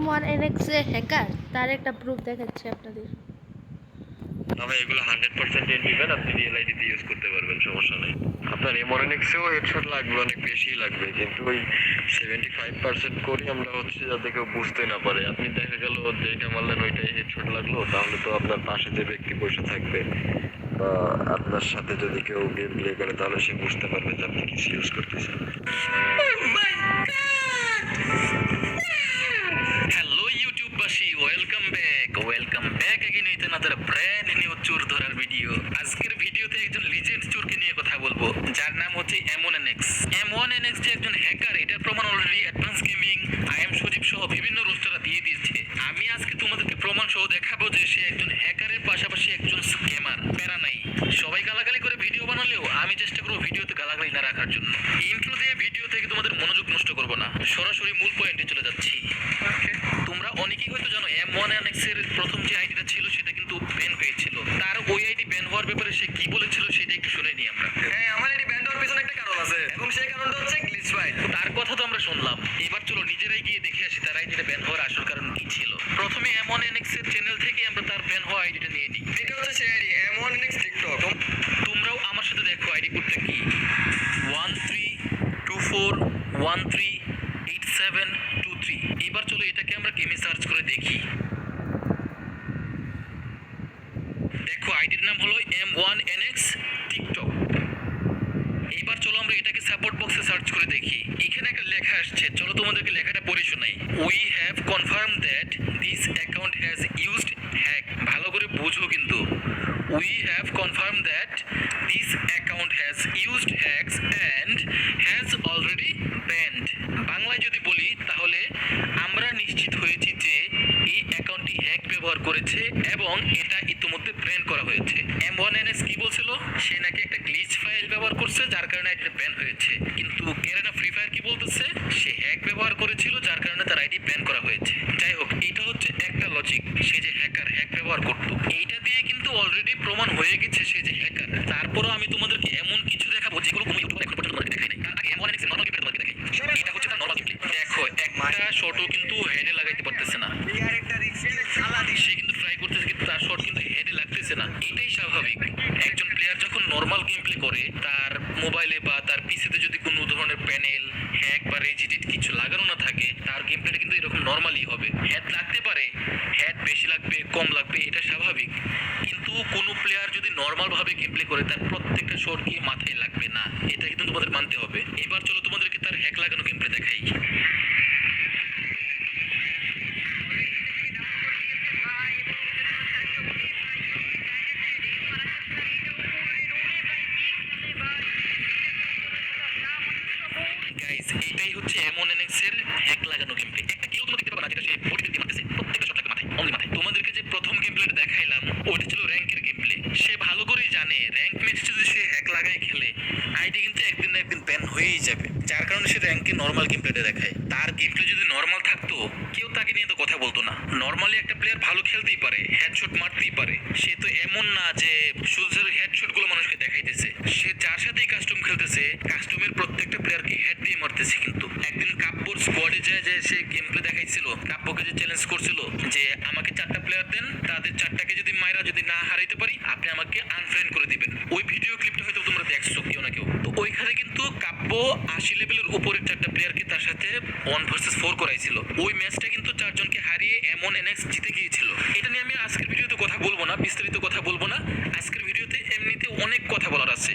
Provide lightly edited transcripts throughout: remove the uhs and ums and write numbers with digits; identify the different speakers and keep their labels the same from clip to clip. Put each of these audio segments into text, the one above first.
Speaker 1: One NX এ hacker তার একটা proof দেখাচ্ছি আপনাদের।
Speaker 2: না ভাই, এগুলো 100% এনভিভেন, আপনি রিয়েল আইডিতে ইউজ করতে পারবেন, সমস্যা নেই। আপনার এমআরএনএক্সেও হেডশট লাগবে, অনেক বেশি লাগবে, কিন্তু ওই 75% করি আমরা হচ্ছে যাতে কেউ বুঝতে না পারে। আপনি দেখা গেল যেটা মারলেন ওইটাই হেডশট লাগলো, তাহলে তো আপনার পাশে যে ব্যক্তি বসে থাকবে বা আপনার সাথে যদি কেউ গেম প্লে করে তাহলে সে বুঝতে পারবে যে আপনি কিছু ইউজ করতেছেন।
Speaker 3: হ্যালো ইউটিউববাসী, welcome back again with another brand new চোর ধরার ভিডিও। আজকের ভিডিওতে একজন লিজেন্ড চোরকে নিয়ে কথা বলবো, যার নাম হচ্ছে M1NX। M1NX যে একজন হ্যাকার, এটার প্রমাণ অলরেডি অ্যাডভান্স গেমিং, আইএম সজীব সহ বিভিন্ন রোস্টাররা দিয়ে দিয়েছে। আমি আজকে তোমাদেরকে প্রমাণ সহ দেখাবো যে সে একজন হ্যাকারের পাশাপাশি একজন স্ক্যামার। প্যারা নাই, সবাই গালাগালি করে ভিডিও বানালেও আমি চেষ্টা করবো ভিডিওতে গালাগালি না রাখার জন্য। ইন্ট্রো দিয়ে ভিডিও থেকে তোমাদের মনোযোগ নষ্ট করবো না, সরাসরি মূল পয়েন্টে চলে যাচ্ছি। তোমরা অনেকেই হয়তো জানো M1NX এর প্রথম যে আইডিটা ছিল সেটা কিন্তু ব্যান হয়েছিল। তার ওই আইডি ব্যান হওয়ার ব্যাপারে সে কি বলেছিল সেটা একটু শুনে নিই আমরা।
Speaker 2: হ্যাঁ, আমার আইডি ব্যান হওয়ার পিছনে একটা কারণ আছে, এবং সেই কারণটা হচ্ছে গ্লিচ ফাইল।
Speaker 3: তার কথা তো আমরা শুনলাম, এবার চলো নিজেরাই গিয়ে দেখে আসি তার আইডিটা ব্যান হওয়ার আসল কারণ কি ছিল। প্রথমে M1NX এর চ্যানেল থেকে আমরা তার ব্যান হওয়া আইডিটা নিয়ে নিই।
Speaker 2: এটা হচ্ছে সেই আইডি M1NX টিকটক।
Speaker 3: তোমরাও আমার সাথে দেখো আইডি কোডটা কি, 1324138723। এবার চলো এটাকে আমরা গেমে সার্চ করে দেখি। দেখো আইডির নাম হলো M1NX টিকটক। এবার চলো আমরা এটাকে সাপোর্ট বক্সে সার্চ করে দেখি। এখানে একটা লেখা আসছে, চলো তোমাদেরকে লেখাটা পড়ে শোনাই। We have confirm that this account has used hack. ভালো করে বুঝো কিন্তু, we have confirm that this account has used hacks and has already band. বাংলায় যদি বলি তাহলে আমরা নিশ্চিত হয়েছি যে এই অ্যাকাউন্টটি হ্যাক ব্যবহার করেছে এবং এটা ইতিমধ্যে ব্যান করা হয়েছে। M1NX কি বলছিল, সে নাকি একটা গ্লিচ ফাইল ব্যবহার করছে যার কারণে এটা ব্যান হয়েছে, কিন্তু গেরেনা ফ্রি ফায়ার কি বলতেছে, সে হ্যাক ব্যবহার করেছিল যার কারণে তার আইডি ব্যান করা হয়েছে। যাই হোক, এটা হচ্ছে একটা লজিক, সে যে হ্যাকার, হ্যাক ব্যবহার করতো। এইটা দিয়ে কিন্তু অলরেডি প্রমাণ হয়ে গেছে সে যে হ্যাকার। তারপরও আমি তোমাদেরকে এমন কিছু দেখাবো যেগুলো কোনো ইউটিউবার এখন পর্যন্ত তোমাদেরকে দেখাই নাই। তার আগে M1NX এর নরমাল গেমপ্লে তোমাদেরকে দেখাই। এটা হচ্ছে তার নরমাল গেমপ্লে। দেখো একটা শটও কিন্তু হেডে লাগাইতে পারতেছে না, সে কিন্তু ট্রাই করতেছে কিন্তু তার শট কিন্তু হেডে লাগতেছে না। এটাই স্বাভাবিক, একজন প্লেয়ার যখন নরমাল গেম প্লে করে তার মোবাইলে বা তার পিসিতে যদি কোনো ধরনের প্যানেল হ্যাক বা রেজিডিট কিছু লাগানো না থাকে, তার গেম প্লেটা কিন্তু এরকম নরমালি হবে। হেড লাগতে পারে, হেড বেশি লাগবে কম লাগবে, এটা স্বাভাবিক, কিন্তু কোনো প্লেয়ার যদি নরমাল ভাবে গেম প্লে করে তার প্রত্যেকটা শট গিয়ে মাথায় লাগবে না, এটা কিন্তু তোমাদের মানতে হবে। এবার চলো তোমাদেরকে তার হ্যাক লাগানো গেম প্লে দেখাই। গাইস, এটাই হচ্ছে M1NX এর হ্যাক লাগানো গেমপ্লে। একটা কিল তোমরা দেখতে পাবা না যেটা সে বডি দিয়ে মারতেছে, প্রত্যেকটা শট লাগবে মাথায়, অনলি মাথায়। তোমাদেরকে যে প্রথম গেমপ্লেটা দেখাইলাম ওটা ছিল র‍্যাঙ্কের গেমপ্লে। সে ভালো করেই জানে র‍্যাঙ্ক ম্যাচে যদি সে হ্যাক লাগায় খেলে আইডি কিন্তু একদিন না একদিন ব্যান হয়েই যাবে, যার কারণে সে র‍্যাঙ্কে নরমাল গেমপ্লেটা দেখায়। তার গেমপ্লে যদি নরমাল থাকতো কেউ তাকে নিয়ে তো কথা বলতো না। নরমালি একটা প্লেয়ার ভালো খেলতেই পারে, হেডশট মারতেই পারে, সে তো এমন না যে শুধু হেডশট গুলো মানুষকে দেখাইতেছে। সে যার সাথেই কাস্টম খেলতেছে, কাস্টমের প্রত্যেকটা প্লেয়ারকে হেড দিয়ে মারতেছে। কিন্তু একদিন কাব্যর স্কোয়াডে যায় যে সে গেম প্লে দেখাইছিল, কাব্যকে যে চ্যালেঞ্জ করছিল যে আমাকে 4টা প্লেয়ার দেন, তাদের 4টাকে যদি মাইরা যদি না হারাইতে পারি আপনি আমাকে আনফ্রেন্ড করে দিবেন। ওই ভিডিও ক্লিপটা হয়তো তোমরা দেখছো কেউ না কেউ। তো ওইখানে কিন্তু কাব্য 80 লেভেলের উপরের 4টা প্লেয়ারকে তার সাথে 1 ভার্সেস 4 করাইছিল। ওই ম্যাচটা কিন্তু 4 জনকে হারিয়ে M1NX জিতে গিয়েছিল। এটা নিয়ে আমি আজকের ভিডিওতে কথা বলবো না, বিস্তারিত কথা বলবো না। আজকের ভিডিওতে এমনিতে অনেক কথা বলার আছে।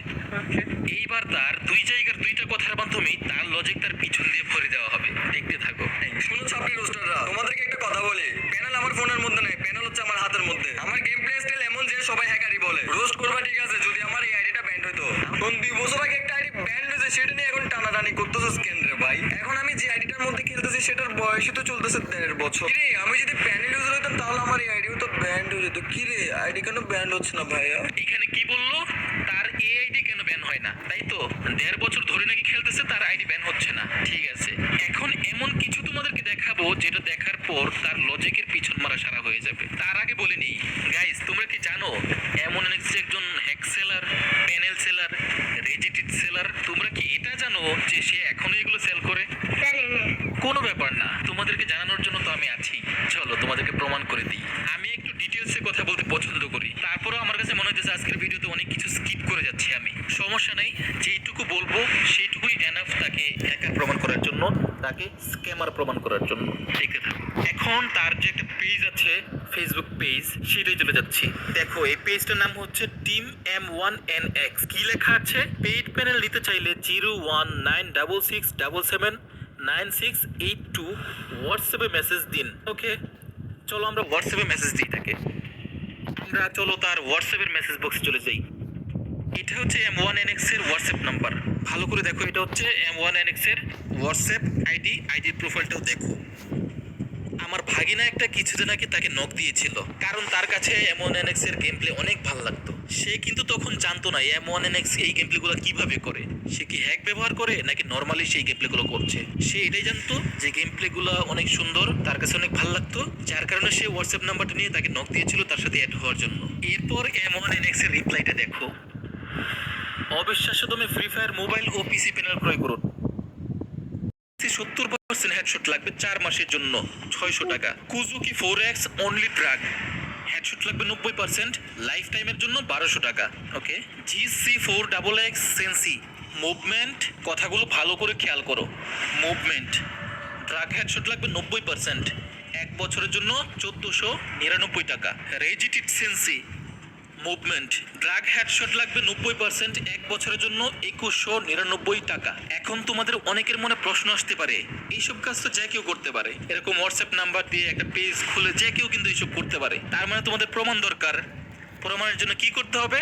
Speaker 3: এইবার তার দুই জায়গার দুইটা কথার মাধ্যমেই তার লজিক তার পিছন দিয়ে ভরে দেওয়া হবে, দেখতে থাকো।
Speaker 2: শুনো ছাপড়ি রোস্টাররা, তোমাদেরকে একটা কথা বলি, প্যানেল আমার ফোনের মধ্যে নেই, প্যানেল হচ্ছে আমার হাতের মধ্যে। আমার গেম প্লে স্টাইল এমন যে সবাই হ্যাকারই বলে। রোস্ট করবা ঠিক আছে, যদি আমার এই আইডিটা ব্যান্ড হইতো। এখন 2 বছর আগে একটা আইডি ব্যান্ড হয়েছে, সেটা নিয়ে এখন টানাটানি করতেছিস কেন রে ভাই? এখন আমি যে আইডিটার মধ্যে খেলতেছি সেটার বয়সই তো চলতেছে 1.5 বছর। কিরে, আমি যদি প্যানেল ইউজার হইতাম তাহলে আমার এই আইডিও তো ব্যান্ড হয়ে যেত। কিরে, আইডি কেন ব্যান্ড হচ্ছে না ভাইয়া?
Speaker 3: এখানে কি বললো, তার এই আইডি কেন ব্যান হয় না, তাই তো 1.5 বছর ধরে নাকি খেলতেছে তার আইডি ব্যান হচ্ছে না। ঠিক আছে, এখন এমন কিছু তোমাদেরকে দেখাবো যেটা দেখার পর তার লজিকের পিছন মারা সারা হয়ে যাবে। তার আগে বলে নিই গাইস, তোমরা কি জানো M1NX যে একজন হ্যাক সেলার, প্যানেল সেলার, রেজিডিট সেলার? তোমরা কি এটা জানো যে সে এখনো এগুলো সেল করে? কোনো ব্যাপার না, তোমাদেরকে জানানোর জন্য তো আমি আমি আছি। চলো তোমাদেরকে প্রমাণ করে দিই। আমি একটু ডিটেলসে কথা বলতে পছন্দ করি, তারপরেও আমার কাছে মনে হচ্ছে আজকের ভিডিওতে অনেক কিছু স্কিপ করে যাচ্ছি আমি। সমস্যা নেই, যেইটুকু বলবো সেইটুকুই এনাফ তাকে হ্যাকার প্রমাণ করার জন্য, তাকে স্ক্যামার প্রমাণ করার জন্য। দেখতে থাকো। এখন তার যে একটা পেজ আছে, ফেসবুক পেজ, সেটাই চলে যাচ্ছি। দেখো এই পেজটার নাম হচ্ছে টিম M1NX। কি লেখা আছে? পেইড প্যানেল নিতে চাইলে 01966779682 হোয়াটসঅ্যাপে মেসেজ দিন। ওকে, চলো আমরা হোয়াটসঅ্যাপে মেসেজ দিই তাকে। আমরা চলো তার হোয়াটসঅ্যাপের মেসেজ বক্সে চলে যাই। এটা হচ্ছে M1NX এর হোয়াটসঅ্যাপ নাম্বার। ভালো করে দেখো, এটা হচ্ছে M1NX এর হোয়াটসঅ্যাপ আইডির প্রোফাইলটাও দেখো। আমার ভাগিনা একটা কিছুদিন আগে তাকে নক দিয়েছিল, কারণ তার কাছে M1NX এর গেম প্লে অনেক ভালো লাগতো। সে কিন্তু তখন জানতো না M1NX এই গেম প্লেগুলো কিভাবে করে। সে কি হ্যাক ব্যবহার করে নাকি নর্মালি সেই গেম প্লেগুলো করছে। সে এটাই জানতো যে গেম প্লেগুলো অনেক সুন্দর, তার কাছে অনেক ভালো লাগতো, যার কারণে সে হোয়াটসঅ্যাপ নাম্বারটা নিয়ে তাকে নক দিয়েছিল তার সাথে অ্যাড হওয়ার জন্য। এরপর M1NX এর রিপ্লাইটা দেখো। অবিশ্বাস্য দামে ফ্রি ফায়ার মোবাইল ও পিসি প্যানেল ক্রয় করুন। 70% হেডশট লাগবে 4 মাসের জন্য, 600 টাকা। কুজুকি 4X অনলি ড্রাগ, হেডশট লাগবে 90%, লাইফ টাইমের জন্য 1200 টাকা। ওকে। GC4XX সেন্সি মুভমেন্ট, কথাগুলো ভালো করে খেয়াল করো। মুভমেন্ট, ড্রাগ হেডশট লাগবে 90%, 1 বছরের জন্য 1499 টাকা। রেজিটিড সেন্সি মুভমেন্ট, ড্রাগ হেডশট লাগবে 90%, 1 বছরের জন্য 2199 টাকা। এখন তোমাদের অনেকের মনে প্রশ্ন আসতে পারে, এইসব কাজ তো যে কেউ করতে পারে, এরকম হোয়াটসঅ্যাপ নাম্বার দিয়ে একটা পেজ খুলে যে কেউ কিন্তু এইসব করতে পারে। তার মানে তোমাদের প্রমাণ দরকার। প্রমাণের জন্য কি করতে হবে?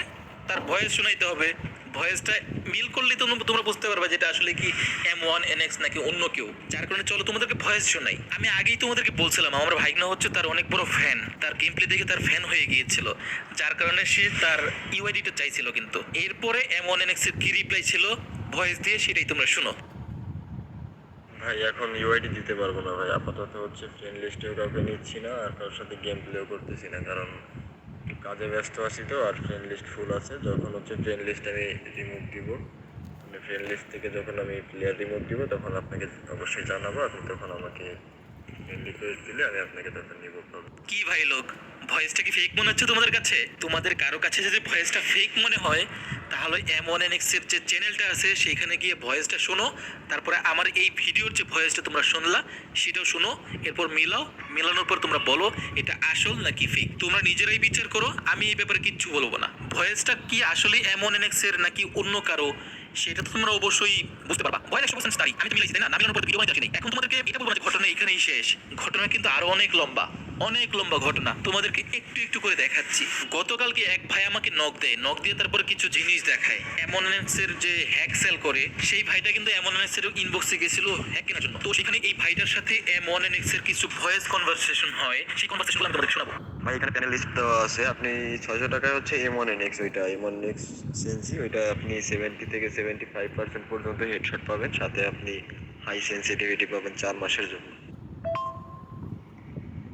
Speaker 3: তার ভয়েস শোনাইতে হবে। ভয়েসটা মিল করলেই তো তোমরা বুঝতে পারবে যেটা আসলে কি M1NX নাকি অন্য কেউ। যার কারণে চলো তোমাদেরকে ভয়েস শোনাই। আমি আগেই তোমাদেরকে বলছিলাম আমার ভাইগনা হচ্ছে তার অনেক বড় ফ্যান, তার গেম প্লে দেখে তার ফ্যান হয়ে গিয়েছিল, যার কারণে সে তার ইউআইডিটা চাইছিল। কিন্তু এরপরে M1NX এর কি রিপ্লাই ছিল ভয়েস দিয়ে, সেটাই তোমরা শুনো।
Speaker 2: ভাই এখন ইউআইডি দিতে পারবো না ভাই, আপাতত হচ্ছে ফ্রেন্ড লিস্টেও কাউকে নিচ্ছি না, আর কারোর সাথে গেম প্লেও করতেছি না, কারণ কাজে ব্যস্ত আছি তো, আর ফ্রেন্ড লিস্ট ফুল আছে। যখন হচ্ছে ফ্রেন্ড লিস্ট আমি রিমুভ দিব, মানে ফ্রেন্ড লিস্ট থেকে যখন আমি প্লেয়ার রিমুভ দিব, তখন আপনাকে অবশ্যই জানাবো। আপনি তখন আমাকে ফ্রেন্ড রিকোয়েস্ট দিলে আমি আপনাকে তখন রিমুভ করবো।
Speaker 3: কি ভাই লোক, ভয়েসটা কি ফেক মনে হচ্ছে তোমাদের কাছে? তোমাদের কারো কাছে যদি ভয়েসটা ফেক মনে হয়, তাহলে M1NX এর যে চ্যানেলটা আছে সেখানে গিয়ে ভয়েসটা শোনো, তারপরে আমার এই ভিডিওর যে ভয়েসটা তোমরা শুনলা সেটাও শোনো, এরপর মেলানোর পর তোমরা বলো এটা আসল নাকি ফেক। তোমরা নিজেরাই বিচার করো, আমি এই ব্যাপারে কিচ্ছু বলবো না। ভয়েসটা কি আসলে M1NX এর নাকি অন্য কারো, সেটা তো তোমরা অবশ্যই বুঝতে পারবা। ভয়েস 100% তাই, আমি তো মিলাইছি তাই না, নামিলানোর পর ভিডিও বানাতে আসি নাই। এখন তোমাদেরকে এটা বলবো না যে ঘটনা এখানেই শেষ, ঘটনা কিন্তু আরো অনেক লম্বা, অনেক লম্বা ঘটনা। তোমাদেরকে একটু একটু করে দেখাচ্ছি। গতকালকে এক ভাই আমাকে নক দিয়ে তারপরে কিছু জিনিস দেখায়। M1NX এর যে হ্যাক সেল করে সেই ভাইটা কিন্তু M1NX এর ইনবক্সে গেছিল হ্যাক কেনার জন্য। তো সেখানে এই ভাইটার সাথে M1NX এর কিছু ভয়েস কনভারসেশন হয়, সেই কনভারসেশনগুলো আমি তোমাদেরকে শোনাবো।
Speaker 2: ভাই এখানে প্যানেল লিস্ট দেওয়া আছে, আপনি 600 টাকায় হচ্ছে M1NX, ওইটা M1NX সেন্সি, ওইটা আপনি 70 থেকে 75% পর্যন্ত হেডশট পাবেন, সাথে আপনি হাই সেন্সিটিভিটি পাবেন 4 মাসের জন্য।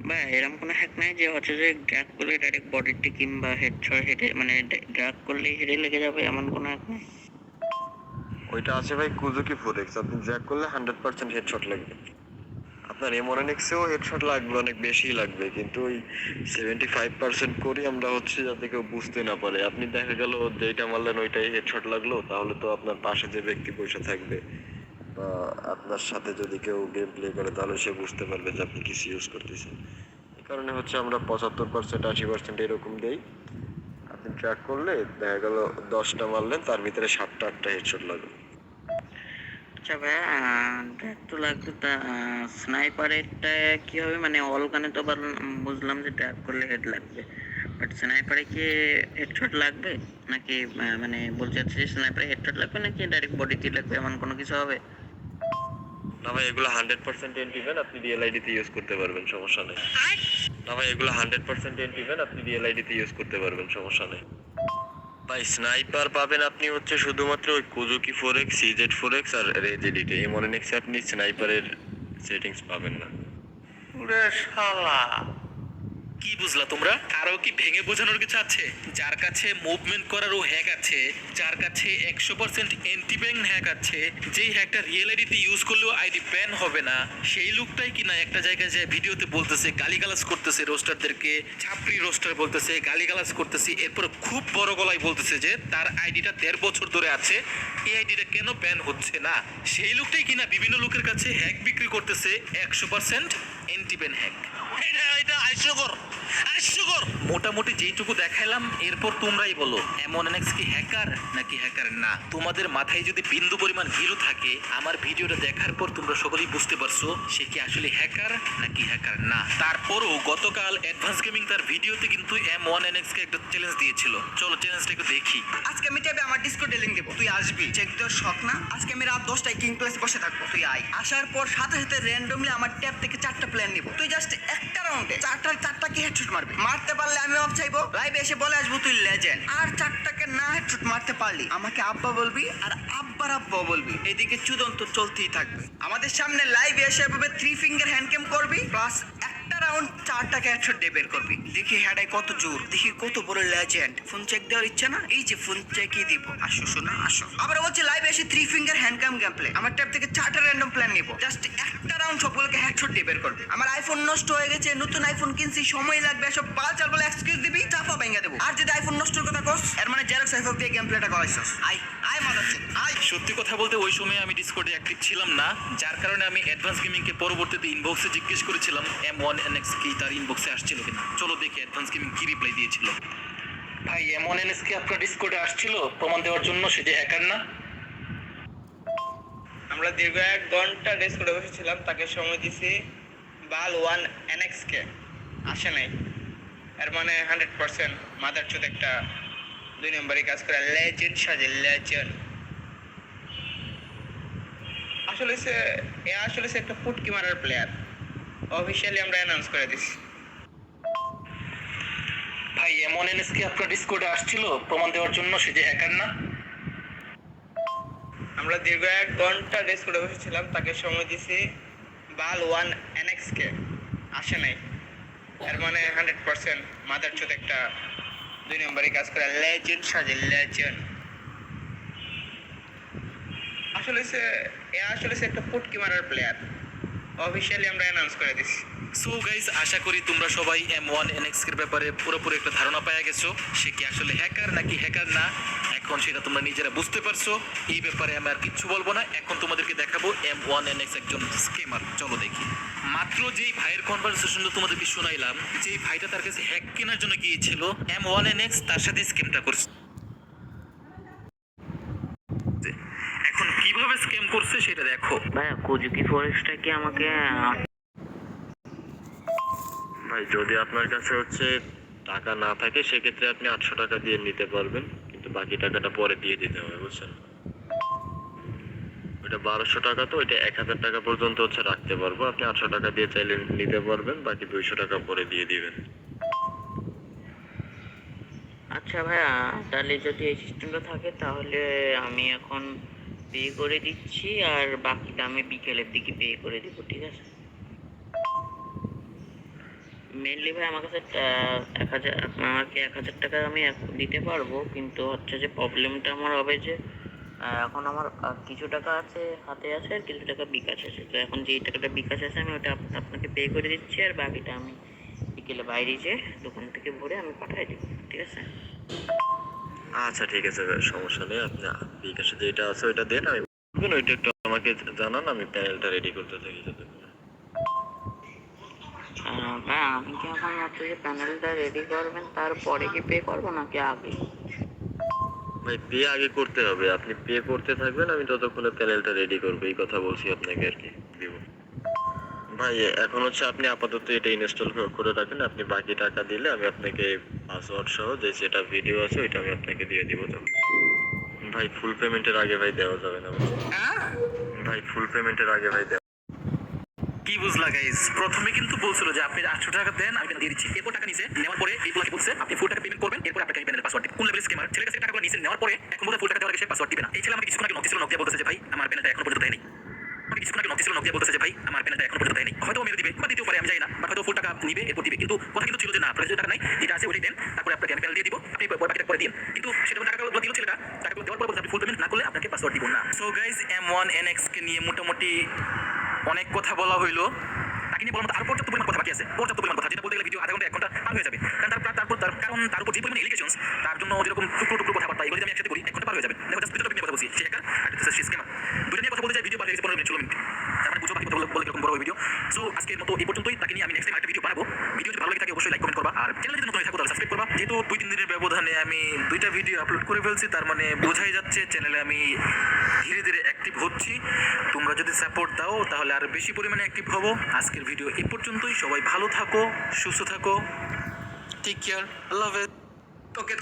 Speaker 4: বা এরকম কোনো হ্যাক নাই যে হচ্ছে যে ড্রাগ করলে ডাইরেক্ট বডিতে কিংবা হেডশট হেডে মানে ড্রাগ করলেই হেডে লেগে যাবে, এমন কোনো হ্যাক নাই?
Speaker 2: ওইটা আছে ভাই কুজুকি 4X, আপনি জ্যাক করলে 100% হেডশট লাগবে। আপনার M1NX-এও হেডশট লাগবে, অনেক বেশি লাগবে, কিন্তু ওই 75% করি আমরা হচ্ছে যাতে কেউ বুঝতে না পারে। আপনি দেখা গেল যেইটা মারলেন ওইটাই হেডশট লাগলো, তাহলে তো আপনার পাশে যে ব্যক্তি বসে থাকবে বা আপনার সাথে যদি কেউ গেম প্লে করে, তাহলে সে বুঝতে পারবে যে আপনি কিছু ইউজ করতেছেন। এই কারণে হচ্ছে আমরা 75% 80% এরকম দেই। আপনি ট্র্যাক করলে দেখা গেল 10টা মারলেন, তার ভিতরে 7টা 8টা হেডশট লাগবে।
Speaker 4: আচ্ছা ভাইয়া, ড্রাগ তো লাগবে, তা স্নাইপারেরটা কি হবে? মানে অল গানে তো আবার বুঝলাম যে ড্রাগ করলে হেড লাগবে, বাট স্নাইপারে কি হেডশট লাগবে নাকি? মানে বলতে চাচ্ছি যে স্নাইপারে হেডশট লাগবে নাকি ডাইরেক্ট বডিতে লাগবে, এমন কোনো কিছু হবে?
Speaker 2: না ভাই এগুলো 100% এন্টিভেন, আপনি রিয়েল আইডিতে ইউজ করতে পারবেন, সমস্যা নেই। না ভাই এগুলো 100% এন্টিভেন, আপনি রিয়েল আইডিতে ইউজ করতে পারবেন, সমস্যা নেই। ভাই স্নাইপার পাবেন আপনি হচ্ছে শুধুমাত্র ওই কুজুকি 4X, CZ4X আর রেজ এডিটে। M1NX এ আপনি স্নাইপারের সেটিংস পাবেন না।
Speaker 3: ওরে শালা, কি বুঝলা তোমরা? আরো কি ভেঙে বোঝানোর কিছু আছে? যার কাছে মুভমেন্ট করারও হ্যাক আছে, যার কাছে 100% এন্টি ব্যাংক হ্যাক আছে, যেই হ্যাকটা রিয়েল আইডিতে ইউজ করলেও আইডি ব্যান হবে না, সেই লোকটাই কিনা একটা জায়গায় যায় ভিডিওতে বলতেছে, গালিগালাজ করতেছে রোস্টারদেরকে, ছাপরি রোস্টার বলতেছে, গালিগালাজ করতেছে, এরপর খুব বড় গলায় বলতেছে যে তার আইডিটা 1.5 বছর ধরে আছে, এই আইডিটা কেন ব্যান হচ্ছে না। সেই লোকটাই কিনা বিভিন্ন লোকের কাছে হ্যাক বিক্রি করতেছে 100% এন্টি ব্যান হ্যাক। এটা হাস্যকর। মোটামুটি যেইটুকু দেখাইলাম, এরপর তোমরাই বলো M1NX কি হ্যাকার নাকি হ্যাকার না। তোমাদের মাথায় যদি বিন্দু পরিমাণ হিরো থাকে, আমার ভিডিওটা দেখার পর তোমরা সকলেই বুঝতে পারছো সে কি আসলে হ্যাকার নাকি হ্যাকার না। তারপরও গতকাল অ্যাডভান্স গেমিং তার ভিডিওতে কিন্তু M1NX কে একটা চ্যালেঞ্জ দিয়েছিল। চলো চ্যালেঞ্জটা একটু দেখি।
Speaker 5: আজকে আমি ট্যাবে আমার ডিসকর্ডে লিংক দেবো, তুই আসবি। চেক তোর শখ না? আজকে আমি রাত 10টায় কিং প্লেসে বসে থাকবো, তুই আয়। আসার পর সাথে সাথে র্যান্ডমলি আমার ট্যাব থেকে 4টা প্ল্যান নিবো। তুই জাস্ট একটা রাউন্ডে 4টাকে হেডশট মারবি। মারতে পারলে আমি অফ চাইবো, লাইভে এসে বলে আসবো তুই লেজেন্ড। আর 4টাকে না হেডশট মারতে পারলি আমাকে আব্বা বলবি, আর আব্বার আব্বা বলবি। এদিকে চুদন্ত চলতেই থাকবে। আমাদের সামনে লাইভে এসে এভাবে 3 ফিঙ্গার হ্যান্ড ক্যাম করবি, প্লাস একটা রাউন্ড 4টাকে হেডশট দিয়ে বের করবি। দেখি হেডাই কত জোর, দেখি কত বড় লেজেন্ড। ফোন চেক দেওয়ার ইচ্ছা না? এই যে ফোন চেকই দিব। আসো শোনা আসো। আবার বলছে লাইভে এসে 3 ফিঙ্গার হ্যান্ড ক্যাম গেম প্লে। আমার ট্যাব থেকে 4টা র্যান্ডম প্ল্যান নিব, জাস্ট একটা রাউন্ড সবগুলোকে হেডশট দিয়ে বের করবে। আমার আইফোন নষ্ট হয়ে গেছে, নতুন আইফোন কিনছি, সময় লাগবে, সব বালচাল বলে এক্সকিউজ দিবি, চাপা ভেঙে দেবো। আর যদি আইফোন নষ্টর কথা কস, এর মানে জেরক্স আইফোন দিয়ে গেম প্লেটা করাইছস। আই আই মাদারচোদ আই।
Speaker 3: সত্যি কথা বলতে ওই সময় আমি ডিসকর্ডে অ্যাক্টিভ ছিলাম না, যার কারণে আমি অ্যাডভান্স গেমিংকে পরবর্তীতে ইনবক্সে জিজ্ঞেস করেছিলাম M1NX কি তার ইনবক্সে আসছিল কিনা। চলো দেখি অ্যাডভান্স গেমিং কি রিপ্লাই দিয়েছিল। ভাই M1NX কি আপনার ডিসকর্ডে আসছিল প্রমাণ দেওয়ার জন্য সে যে হ্যাকার না?
Speaker 5: আমরা দীর্ঘ 1 ঘন্টা ডিসকর্ডে বসেছিলাম, তাকে সময় দিছি বাল 1NX কে, আসে নাই। এর মানে 100% মাদারচোদ একটা 2 নম্বরই কাজ করে লেজেন্ড সাজে লেজেন্ড। আসলে সে একটা ফুটকি মারার প্লেয়ার। অফিশিয়ালি আমরা অ্যানাউন্স করে দিছি।
Speaker 3: ভাই M1NX কি আপনার ডিসকর্ডে আসছিল প্রমাণ দেওয়ার জন্য সে যে হ্যাকার না?
Speaker 5: আমরা দীর্ঘ 1 ঘন্টা ডিসকর্ডে বসেছিলাম, তাকে সময় দিছি বাল 1NX কে, আসে নাই। এর মানে 100% মাদারচোদ একটা 2 নম্বরই কাজ করে লেজেন্ড সাজে লেজেন্ড। আসলে সে একটা ফুটকি মারার প্লেয়ার। অফিশিয়ালি আমরা অ্যানাউন্স করে দিছি।
Speaker 3: সো গাইস, আশা করি তোমরা সবাই M1NX এর ব্যাপারে পুরোপুরি একটা ধারণা পেয়ে গেছো সে কি আসলে হ্যাকার নাকি হ্যাকার না। এখন সেটা তোমরা নিজেরা বুঝতে পারছো। এই ব্যাপারে আমি আর কিচ্ছু বলবো না। এখন তোমাদেরকে দেখাবো M1NX একজন স্ক্যামার। চলো দেখি। মাত্র যেই ভাইয়ের কনভারসেশনটা তোমাদেরকে শোনাইলাম, যেই ভাইটা তার কাছে হ্যাক কেনার জন্য গিয়েছিল, M1NX তার সাথে স্ক্যামটা করছে। এখন কিভাবে স্ক্যাম করছে সেটা দেখো।
Speaker 4: ভাই কুজুকি ফরেস্টটা কি আমাকে
Speaker 2: ভাই যদি আপনার কাছে টাকা না থাকে সেক্ষেত্রে আপনি 800 টাকা দিয়ে নিতে পারবেন, কিন্তু বাকি টাকাটা পরে দিয়ে দিতে হবে, বুঝছেন? ওইটা 1200 টাকা, তো ওইটা 1000 টাকা পর্যন্ত রাখতে পারবো। আপনি 800 টাকা দিয়ে চাইলে নিতে পারবেন, বাকি 200 টাকা পরে দিয়ে দিবেন।
Speaker 4: আচ্ছা ভাইয়া, তাহলে যদি এই সিস্টেমটা থাকে তাহলে আমি এখন পে করে দিচ্ছি, আর বাকিটা আমি বিকেলের দিকে পে করে দিব, ঠিক আছে? মেনলি ভাই আমার কাছে 1000, আপনাকে 1000 টাকা আমি দিতে পারবো, কিন্তু যে প্রবলেমটা আমার হবে যে এখন আমার কিছু টাকা আছে হাতে আছে, আর কিছু টাকা বিকাশ আছে। তো এখন যেই টাকাটা বিকাশ আছে আমি ওটা আপনাকে পে করে দিচ্ছি, আর বাকিটা আমি বিকেলে বাইরে যেয়ে দোকান থেকে ভরে আমি পাঠিয়ে দিব, ঠিক আছে?
Speaker 2: আচ্ছা ঠিক আছে ভাই, সমস্যা নেই। আপনি বিকাশে যেটা আছে ওইটা দেন, আমি ওইটা একটু আমাকে জানান, আমি প্যানেলটা রেডি করতে থাকি।
Speaker 4: ভাই আমি কি এখন হচ্ছে যে প্যানেলটা রেডি করবেন তারপরে কি পে করবো নাকি আগে?
Speaker 2: ভাই পে আগে করতে হবে, আপনি পে করতে থাকবেন, আমি ততক্ষণে প্যানেলটা রেডি করবো, এই কথা বলছি আপনাকে আর কি দিব। ভাই এখন আপনি আপাতত এটা ইনস্টল করে রাখেন, আপনি বাকি টাকা দিলে আমি আপনাকে পাসওয়ার্ড সহ যে সেটা ভিডিও আছে ওইটা আমি আপনাকে দিয়ে দিব। তো ভাই ফুল পেমেন্টের আগে ভাই দেওয়া যাবে না। ভাই ফুল পেমেন্টের আগে ভাই দেওয়া।
Speaker 3: কি বুঝলা গাইস? প্রথমে কিন্তু বলছিল যে আপনি 800 টাকা দেন, আমি দিয়ে দিচ্ছি। এরপর টাকা নিছে, নেওয়ার পরে এই বলাকে বলছে আপনি ফুল টাকা পেমেন্ট করবেন, এরপর আপনাকে আমি প্যানেল পাসওয়ার্ড দিব। কোন লেভেলের স্ক্যামার? ছেলের কাছে টাকাগুলো নিছে, নেওয়ার পরে এখন বলে ফুল টাকা দেওয়ার আগে সে পাসওয়ার্ড দিবে না। এই ছেলে আমাকে কিছুক্ষণ আগে নক দিছিল, নক দিয়ে বলতেছে যে ভাই আমার প্যানেলটা এখনো পর্যন্ত দেয়নি। আমাকে কিছুক্ষণ আগে নক দিয়ে বলতেছে যে ভাই আমার পেনালটা এখনো পর্যন্ত দেয়নি, হয়তো মেরে দিবে বা দিতেও পারে, আমি জানি না, বা হয়তো ফুল টাকা নিবে এরপর দিবে, কিন্তু কথা কিন্তু ছিল যে না আপনার যদি টাকা নাই যেটা আছে ওইটাই দেন, তারপরে আপনাকে আমি পেনাল্টি দিয়ে দিব, আপনি বাকিটা করে দিন। কিন্তু সেটা টাকাগুলো দিল ছেলেটা, টাকাগুলো দেওয়ার পর বলছে আপনি ফুল পেমেন্ট না করলে আপনাকে পাসওয়ার্ড দিব না। সো গাইজ M1NX কে নিয়ে মোটামুটি অনেক কথা বলা হইলো, তাকে নিয়ে বলার মতো আর পর্যাপ্ত পরিমাণ কথা বাকি আছে, পর্যাপ্ত পরিমাণ কথা যেটা বলতে গেলে ভিডিও আধা ঘন্টা 1 ঘন্টা পার হয়ে যাবে, কারণ তার উপর যে পরিমাণ এলিগেশনস, তার জন্য যেরকম টুকরো টুকরো কথাবার্তা এগুলো যদি আমি একসাথে বলি 1 ঘন্টা পার হয়ে যাবে। দেখো জাস্ট দুটো নিয়ে কথা বলছি, সে একা আর সে স্ক্যামার, দুটো নিয়ে কথা বলতে চাই, ভিডিও পার হয়ে গেছে 15 মিনিট 16 মিনিট, তার মানে বুঝো বাকি কথা বলে এরকম বড় ভিডিও। সো আজকের মতো এই পর্যন্তই, তাকে নিয়ে আমি নেক্সট টাইম একটা ভিডিও বানাবো। ভিডিও যদি ভালো লাগে থাকে অবশ্যই লাইক কমেন্ট করবা, আর চ্যানেলে যদি নতুন হয়ে থাকো তাহলে সাবস্ক্রাইব করবা। যেহেতু 2-3 দিনের ব্যবধানে আমি 2টা ভিডিও আপলোড করে ফেলছি, তার মানে বোঝাই যাচ্ছে চ্যানেলে আমি ধীরে ধীরে অ্যাক্টিভ হচ্ছি। তোমরা যদি সাপোর্ট দাও তাহলে আরো বেশি পরিমাণে অ্যাক্টিভ হবো। আজকের ভিডিও এই পর্যন্তই, সবাই ভালো থাকো, সুস্থ থাকো, টেক কেয়ার, আল্লাহ হাফেজ।
Speaker 5: তোকে